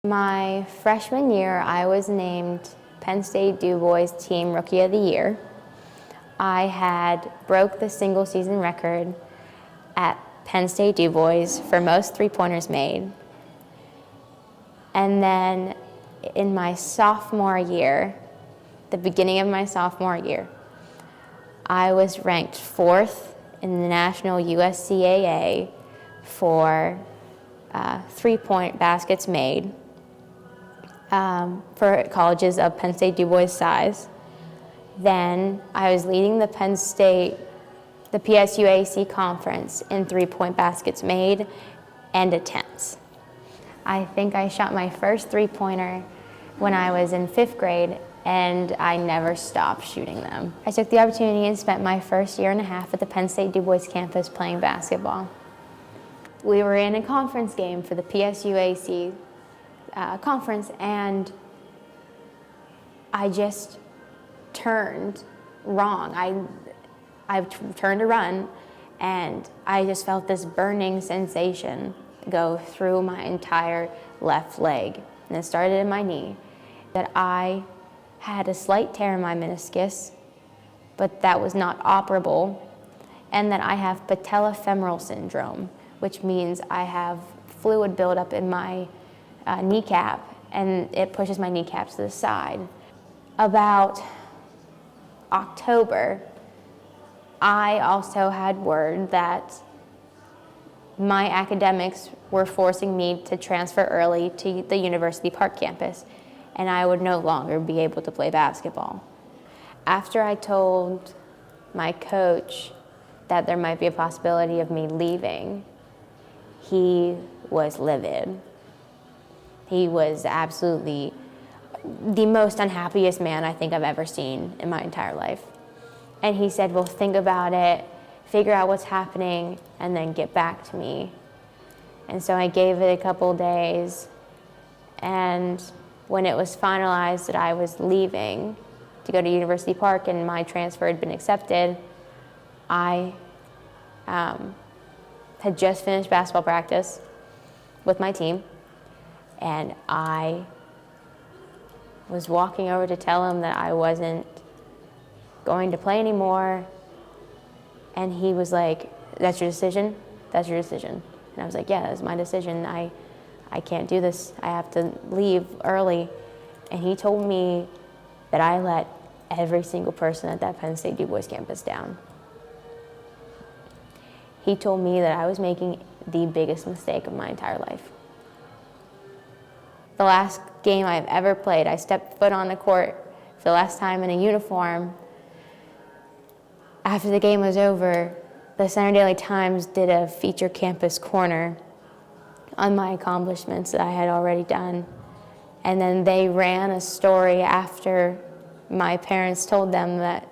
My freshman year, I was named Penn State Du Bois Team Rookie of the Year. I had broke the single season record at Penn State Du Bois for most three-pointers made. And then in my sophomore year, the beginning of my sophomore year, I was ranked 4th in the national USCAA for three-point baskets made for colleges of Penn State Du Bois size. Then I was leading the PSUAC conference in three-point baskets made and attempts. I think I shot my first three-pointer when I was in 5th grade, and I never stopped shooting them. I took the opportunity and spent my first year and a half at the Penn State Du Bois campus playing basketball. We were in a conference game for the PSUAC conference, and I just turned wrong. I turned to run, and I just felt this burning sensation go through my entire left leg, and it started in my knee. That I had a slight tear in my meniscus, but that was not operable, and that I have patellofemoral syndrome, which means I have fluid buildup in my kneecap, and it pushes my kneecap to the side. About October, I also had word that my academics were forcing me to transfer early to the University Park campus, and I would no longer be able to play basketball. After I told my coach that there might be a possibility of me leaving, he was livid. He was absolutely the most unhappiest man I think I've ever seen in my entire life. And he said, well, think about it, figure out what's happening, and then get back to me. And so I gave it a couple days, and when it was finalized that I was leaving to go to University Park and my transfer had been accepted, I had just finished basketball practice with my team, and I was walking over to tell him that I wasn't going to play anymore, and he was like, that's your decision? That's your decision. And I was like, yeah, that's my decision. I can't do this. I have to leave early. And he told me that I let every single person at that Penn State Du Bois campus down. He told me that I was making the biggest mistake of my entire life. The last game I've ever played, I stepped foot on the court for the last time in a uniform. After the game was over, the Center Daily Times did a feature campus corner on my accomplishments that I had already done. And then they ran a story after my parents told them that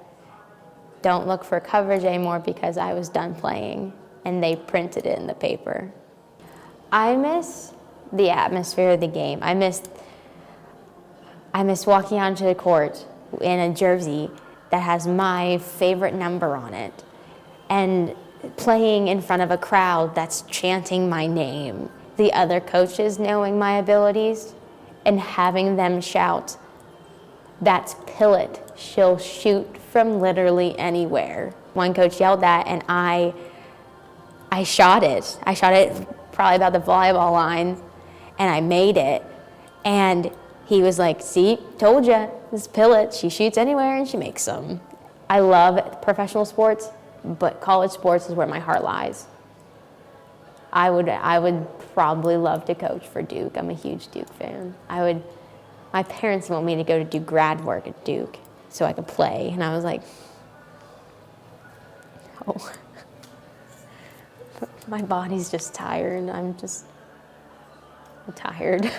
don't look for coverage anymore because I was done playing, and they printed it in the paper. I miss the atmosphere of the game. I miss walking onto the court in a jersey that has my favorite number on it and playing in front of a crowd that's chanting my name. The other coaches knowing my abilities and having them shout, that's Pillett, she'll shoot from literally anywhere. One coach yelled that, and I shot it. I shot it probably about the volleyball line, and I made it. And he was like, see, told you, this is Pillett, she shoots anywhere and she makes them. I love professional sports, but college sports is where my heart lies. I would probably love to coach for Duke. I'm a huge Duke fan. My parents want me to go to do grad work at Duke so I could play, and I was like, oh. My body's just tired. I'm tired.